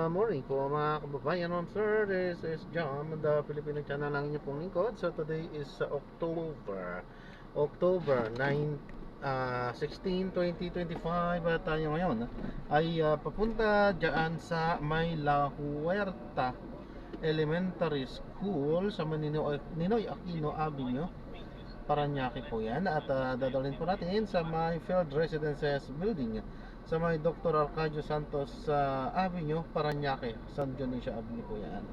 Morning po mga kababayan, ma'am sir. This is John, the Filipino channel lang niyo pong lingkod. So today is October 9, 16, 2025. At tayo ngayon ay papunta dyan sa May La Huerta Elementary School sa Ninoy Aquino Avenue, Parañaque po yan. At dadalhin po natin sa my Field Residences Building sa may Dr. Arcadio Santos Avenue, Parañaque. San Dionisio Avenue po yan,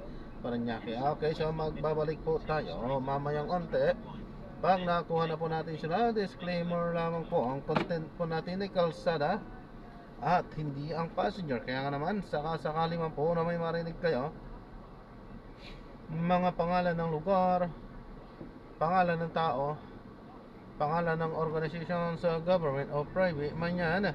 Parañaque. Okay, so magbabalik po tayo mamayang onte. Pag nakuha na po natin sila, disclaimer lamang po, ang content po natin ay kalsada at hindi ang passenger. Kaya nga naman, sakasakali man po na may marinig kayo mga pangalan ng lugar, pangalan ng tao, pangalan ng organization sa government o private man yan,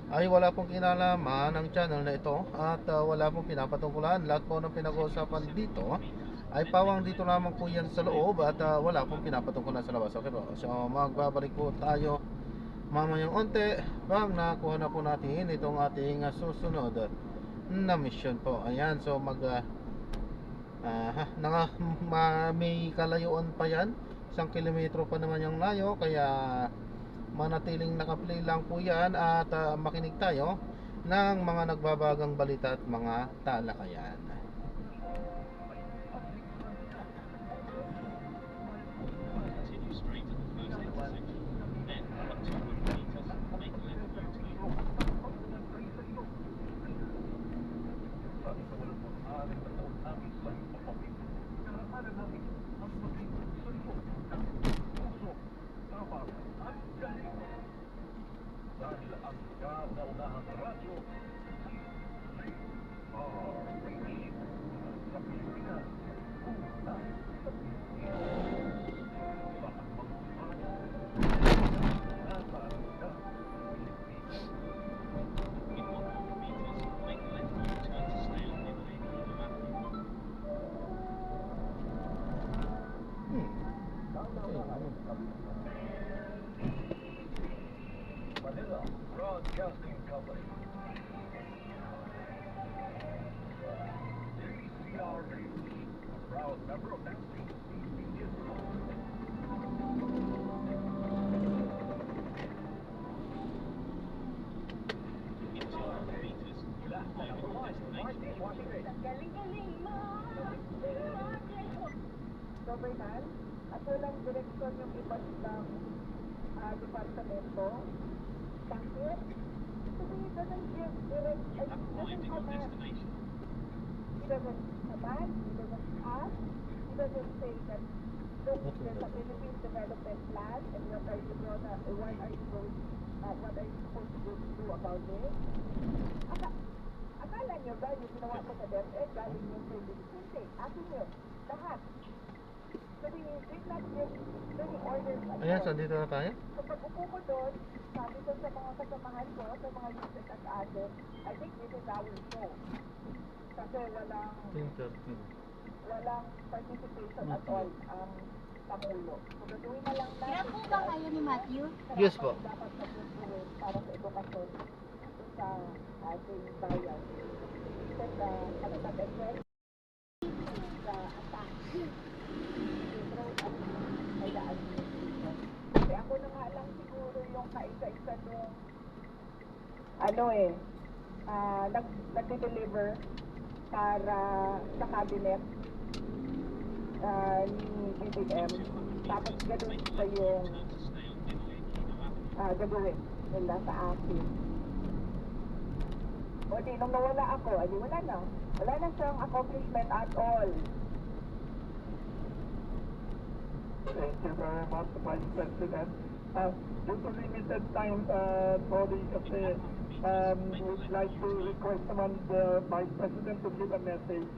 ay wala pong kinalaman ng channel na ito at wala pong pinapatungkulan. Lahat po ng pinag-uusapan dito ay pawang dito lamang po yan sa loob at wala pong pinapatungkulan sa labas. Okay po, so magbabalik po tayo mamayang onte pag nakuha na po natin itong ating susunod na mission po. Ayan, so may kalayuan pa yan, 1 kilometro pa naman yung layo, kaya manatiling nakaplay lang po yan at makinig tayo ng mga nagbabagang balita at mga talakayan. Manila Broadcasting Company. CRA, a proud member of National Media Group. Galing-galing mo. Government, at walang direksyon yung iba't ibang departamento. Bakit? Kasi he doesn't give direct, he doesn't command. He doesn't command, he doesn't ask, he doesn't say that, look, there's a Philippine development plan, and what are you supposed to do about it? Akala nyo ba yung ginawa ko sa DepEd, galing yung service? Hindi, akin yun, lahat. Kasi did not give any orders at all. Ayan, so dito na tayo. So pag upo ko doon, sabi ko sa mga kasamahan ko, sa mga users at atin, I think this is our show. Kasi walang participation at all ang Pangulo. So gagawin na lang natin. Kaya po ba kayo ni Matthew? Yes po. Dapat nabubuhin para sa edukasyon sa ating bayan. Kasi ano sa effect sa attack. Kasi ako na nga lang siguro yung kaisa-isa nung nag-deliver para sa cabinet ni BBM. Tapos gano'n pa yung gagawin nila sa akin. O di, nung nawala ako, wala na. Wala na siyang accomplishment at all. Thank you very much, Vice President. Due to limited time, sorry kasi would like to request naman the Vice President to give a message.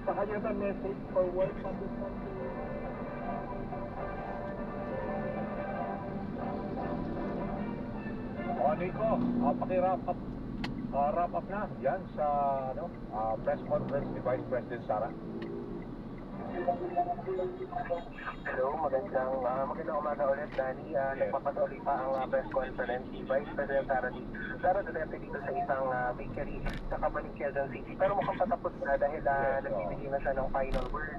Sa kanya na message for work on this country. Nico, paki-wrap up na yan sa press conference ni Vice President Sara. Hello, magandang umaga ulit, Danny. Nagpapatuloy pa ang press conference ni Vice President Sara Duterte dito sa isang bakery sa Camarines, Quezon City. Pero mukhang patapos na dahil nagbibigay na siya ng final word.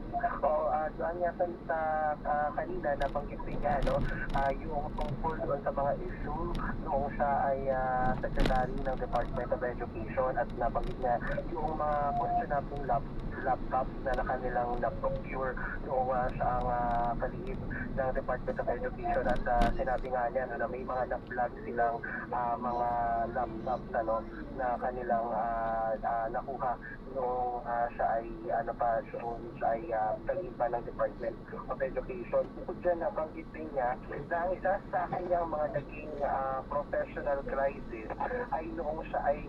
Doon niya sa kanina nabanggit din niya, no, yung tungkol doon sa mga issue noong siya ay Secretary ng Department of Education at nabanggit niya yung mga questionable laptops na kanilang na-procure noong siya ang kalihim ng Department of Education at sinabi nga niya na may mga na-flag silang mga laptops na kanilang nakuha noong siya ay kalihim pa ng Department of Education. Bukod dyan, nabanggit din niya na ang isa sa kanyang mga naging professional crisis ay noong siya ay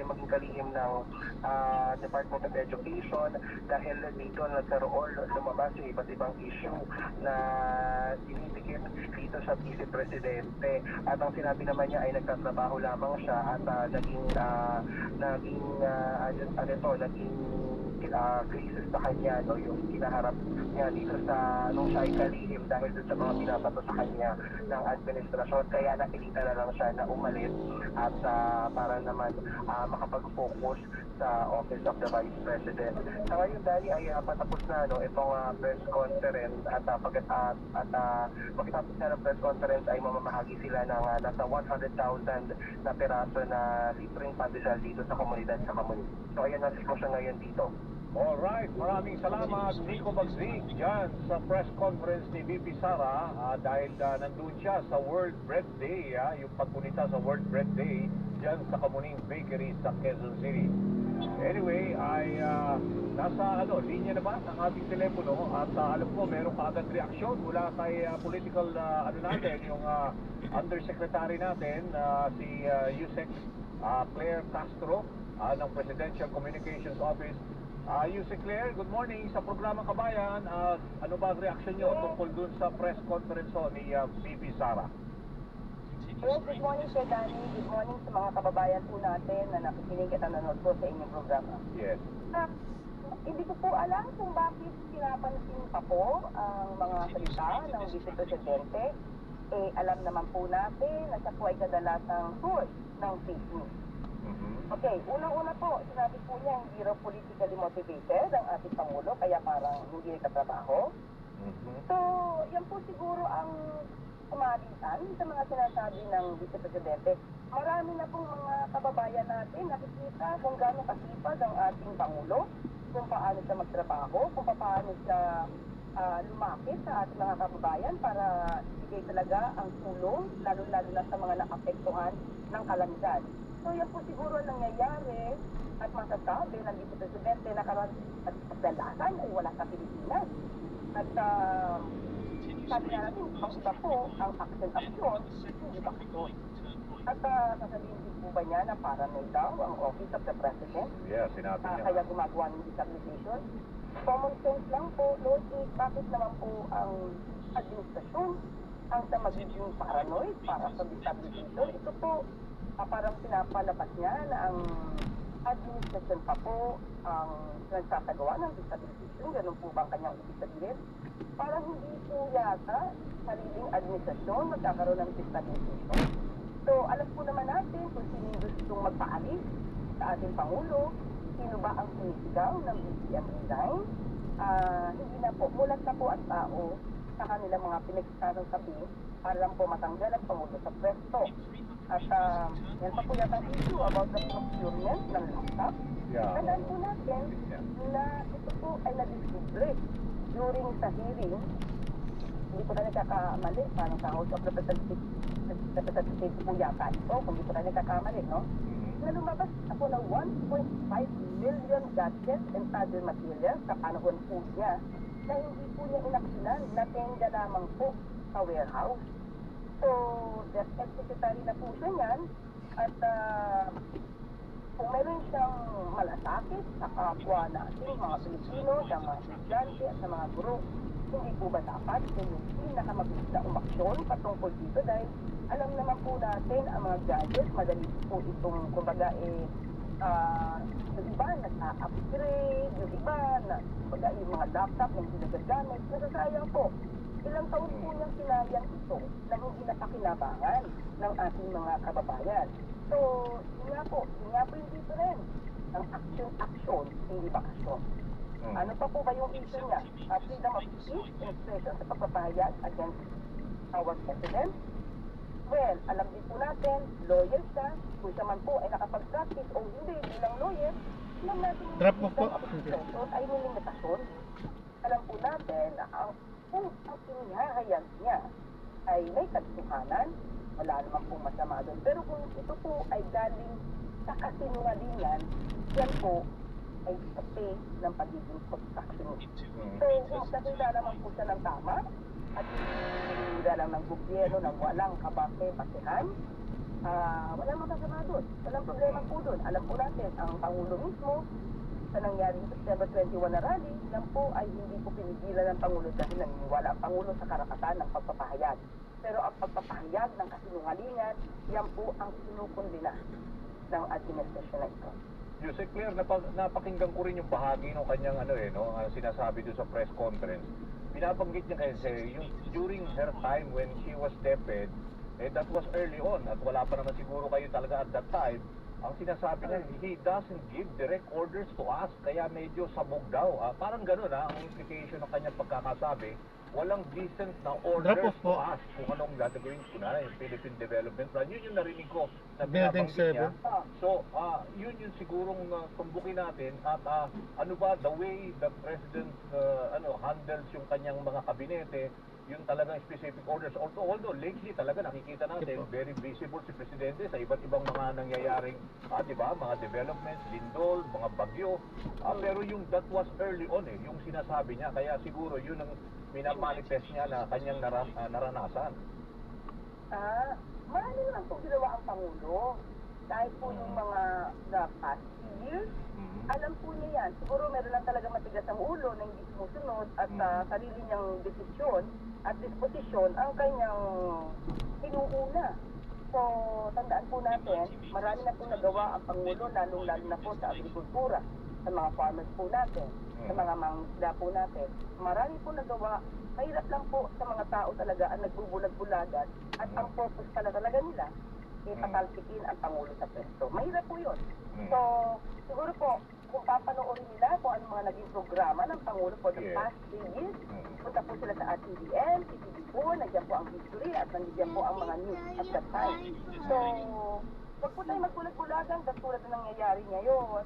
maging kalihim ng Department of Education dahil dito nagkaroon lumabas yung iba't ibang issue na dinidikit dito sa Vice Presidente at ang sinabi naman niya ay nagtatrabaho lamang siya at naging crisis sa kanya, no, yung kinaharap niya dito sa nung siya ay kalihim dahil dun sa mga binabato sa kanya ng administrasyon, kaya napilitan na lang siya na umalis at para naman makapag-focus sa Office of the Vice President. Sa ngayon, Dali, ay patapos na itong press conference at pagkatapos na ng press conference ay mamamahagi sila ng nasa 100,000 na peraso na libreng pandesal dito sa komunidad sa Camarines. So ayan ang sitwasyon ngayon dito. Alright, maraming salamat Nico Magsig dyan sa press conference ni VP Sara dahil nandun siya sa World Bread Day, yung pagpunita sa World Bread Day dyan sa Kamuning Bakery sa Quezon City. Anyway, ay nasa linya naman ang ating telepono at alam ko meron kaagad reaksyon mula kay political natin, yung undersecretary natin si Yusek Claire Castro ng Presidential Communications Office. Yusek Claire, good morning sa programang Kabayan. Ano ba ang reaksyon nyo tungkol dun sa press conference ni VP Sara? Yes, good morning, Sir Danny. Good morning sa mga kababayan po natin na nakikinig at nanonood po sa inyong programa. Yes. Hindi ko po alam kung bakit pinapansin pa po ang mga salita ng Vice Presidente. Alam naman po natin na siya po ay kadalasang source ng fake news. Okay, unang-una po, sinabi po niya hindi raw politically motivated ang ating Pangulo, kaya parang hindi nagtatrabaho. So, yan po siguro ang kumalitan sa mga sinasabi ng Vice Presidente. Marami na pong mga kababayan natin nakikita kung gaano kasipag ang ating Pangulo, kung paano siya magtrabaho, kung paano siya lumapit sa ating mga kababayan para ibigay talaga ang tulong, lalo-lalo na sa mga naapektuhan ng kalamidad. So yan po siguro ang nangyayari at masasabi ng Vice Presidente na kadalasan ay wala sa Pilipinas. At sabi nga natin, ang iba po ang action, hindi action. At sasabihin din po ba niya na paranoid daw ang Office of the President? Yeah, sinabi niya. Kaya gumagawa ng disabilitation. Common sense lang po, Lord, bakit naman po ang administrasyon ang sa magiging paranoid para sa disabilitation? Ito po, parang pinapalabas niya na ang administrasyon pa po ang nagsasagawa ng disabilitation. Ganun po ba ang kanyang ibig sabihin? Parang hindi po yata sariling administrasyon magkakaroon ng disabilitation. So, alam po naman natin kung sino yung gustong magpaalis sa ating Pangulo, sino ba ang sinisigaw ng BBM resign. Hindi na po, mulat na po ang tao sa kanilang mga pinagsasarang sabi para lang po matanggal ang Pangulo sa pwesto. At yan pa po yata ang issue about the procurement ng laptop. Tandaan po natin na ito po ay na-discover during sa hearing. Hindi ko na nagkakamali, parang sa House of Representatives po yata ito, kung hindi ko na nagkakamali, no? Na lumabas ako ng 1.5 million gadgets and other materials sa panahon po niya na hindi po niya inaksinan, natenga lamang po sa warehouse. So, the secretary na po siya niyan at kung meron siyang malasakit sa kapwa natin, mga Pilipino, sa mga estudyante at sa mga guro, hindi po ba dapat yung pinakamabilis na umaksyon patungkol dito dahil alam naman po natin ang mga gadgets, madali po itong kumbaga yung iba upgrade, yung iba na yung mga laptop na hindi nagagamit, nasasayang po. Ilang taon po niyang sinayang ito na hindi napakinabangan ng ating mga kababayan. So, yun nga po yung dito rin. Ang action, hindi bakasyon. Ano pa po ba yung issue niya? Freedom of speech, expression sa pagpapahayag against our president. Well, alam din po natin, lawyer siya, kung siya man po ay nakapag-practice o hindi bilang lawyer, alam natin yung Drop off po. freedom of expression ay may limitasyon. Alam po natin na kung ang inihahayag niya ay may katotohanan, wala naman pong masama doon. Pero kung ito po ay galing sa kasinungalingan, yan po ay pati ng pagiging obstructionist. So, kung nakita naman po siya ng tama, at hindi lang ng gobyerno ng walang kabase-basehan, walang masama doon. Walang problema po doon. Alam po natin, ang Pangulo mismo, sa nangyaring September 21 na rally, lang po ay hindi po pinigilan ng Pangulo dahil naniniwala ang Pangulo sa karapatan ng pagpapahayag. Pero ang pagpapahayag ng kasinungalingan, yan po ang sinukundina ng administrasyon na ito. Yusek Claire, napakinggan ko rin yung bahagi ng kanyang sinasabi doon sa press conference. Binabanggit niya kasi yung during her time when she was DepEd, that was early on at wala pa naman siguro kayo talaga at that time. Ang sinasabi niya, he doesn't give direct orders to us, kaya medyo sabog daw. Parang gano'n ang implication ng kanyang pagkakasabi. Walang decent na orders to us kung anong gagawin ko na yung Philippine Development Plan. Yun yung narinig ko na Building binabanggit niya. 7. So, yun yung sigurong tumbukin natin at ano ba, the way the President handles yung kanyang mga kabinete, yung talagang specific orders. Although lately talaga nakikita natin very visible si Presidente sa iba't ibang mga nangyayaring, di ba, mga developments, lindol, mga bagyo. Pero yung that was early on yung sinasabi niya. Kaya siguro yun ang minamanifest niya na kanyang naranasan. Marami naman po ginawa ang Pangulo. Dahil po yung mga the past years, alam po niya yan. Siguro meron lang talaga matigas ang ulo na hindi sumusunod at sarili niyang desisyon at disposisyon ang kanyang pinuuna. So, tandaan po natin, marami na po nagawa ang Pangulo, lalong-lalo na po sa agrikultura, sa mga farmers po natin, sa mga mangisda po natin. Marami po nagawa. Mahirap lang po sa mga tao talaga ang nagbubulag-bulagan at ang purpose talaga nila patalsikin ang Pangulo sa pwesto. Mahirap po yun. So, siguro po, kung papanoorin nila kung ano mga naging programa ng Pangulo for the past 3 years, punta po sila sa RTVN, CCTV, nandiyan po ang history at nandiyan po ang mga news at that time. So, wag po tayo magbulag-bulagan katulad na nangyayari ngayon.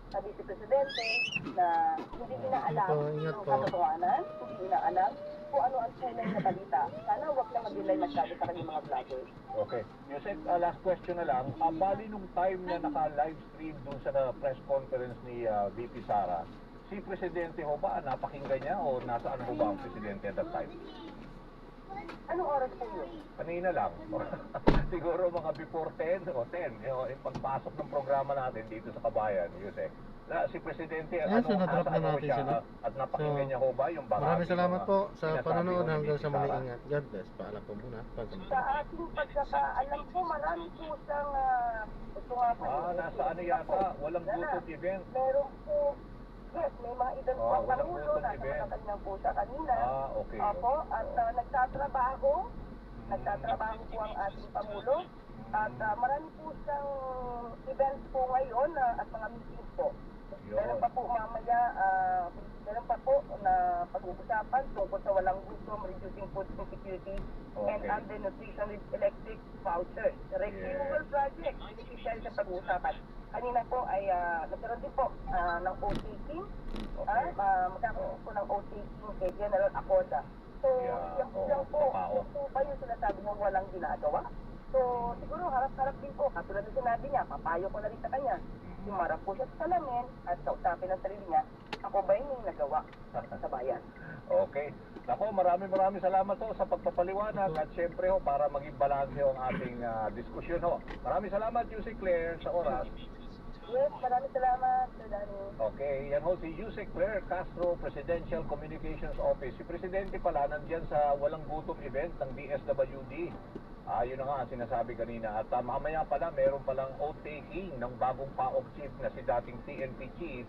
Sabi si Presidente na hindi inaalam ang katotohanan, hindi inaalam kung ano ang tunay na balita. Sana huwag na mag-delay masyado sa kanyang mga vloggers. Okay. Yusek, last question na lang. Bali nung time na naka-live stream dun sa press conference ni VP Sara, si Presidente ho ba, napakinggan niya o nasaan ho ba ang Presidente at that time? Anong oras po yun? Kanina lang. Siguro mga before 10 o 10. Yung pagpasok ng programa natin dito sa Kabayan, Yusek. Si Presidente, So na-drop na natin sila. At napakinggan niya ho ba yung bahagi? Maraming salamat po sa sinasabi panonood ni hanggang VP sa muli Sara. ingat. God bless. Paalam po muna. Sa ating pagkakaalam po, marami po siyang ito nga po. Nasa ano yata, walang gutot event. Meron po, yes, may mga event po ang walang Pangulo, gutom nasa event. Malacanang po siya kanina. Okay. Opo, at nagtatrabaho po ang ating Pangulo. At marami po siyang events po ngayon at mga meetings po. Meron pa po mamaya, meron pa po na pag-uusapan tungkol sa walang gutom, reducing food insecurity, and undernutrition with electric vouchers. The renewable project, beneficiary sa pag-uusapan. Kanina po ay nagkaroon din po ng OT-king. Magkakaroon po ng OT-king kay General Acosta. So, yan po ba yung sinasabi mo walang ginagawa? So, siguro harap-harap din po. Katulad na sinabi niya, papayo ko na rin sa kanya. Sumarap po siya sa salamin at kausapin ang sarili niya, ako ba yung nagawa sa bayan? Okay. Nako, maraming salamat ho sa pagpapaliwanag at syempre ho para maging balanse ho ang ating diskusyon ho. Maraming salamat, Yusek Claire, sa oras. Yes, maraming salamat, Sir Danny. Okay, yan ho si Yusek Claire Castro, Presidential Communications Office. Si Presidente pala nandyan sa walang gutom event ng DSWD. Yun na nga ang sinasabi kanina. At mamaya pala meron palang oath-taking ng bagong PAOK chief na si dating PNP chief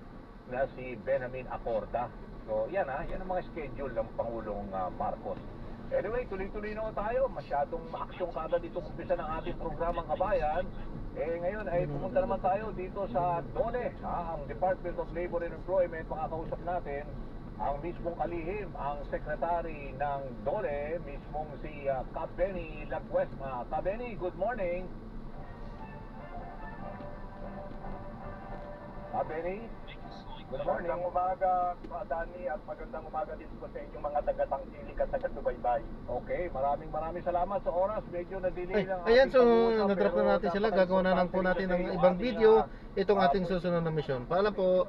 na si Benjamin Acorda. So yan yan ang mga schedule ng Pangulong Marcos. Anyway, tuloy-tuloy na tayo. Masyadong maaksyon kada dito umpisa ng ating programang Kabayan. Ngayon ay pumunta naman tayo dito sa DOLE, ang Department of Labor and Employment. Makakausap natin ang mismong kalihim, ang Secretary ng DOLE, mismong si Kabeni Laguesma. Kabeni, good morning. Kabeni, good morning. Magandang umaga, Dani, at magandang umaga din po sa inyong mga taga-tangkilik at taga-subaybay. Okay, maraming salamat sa oras. Medyo na-delay lang. Ayan, so pag-uusap, na-drop pero na natin sila. dapat Gagawa na lang po natin ng ibang video. Itong ating susunod na mission. Paalam po.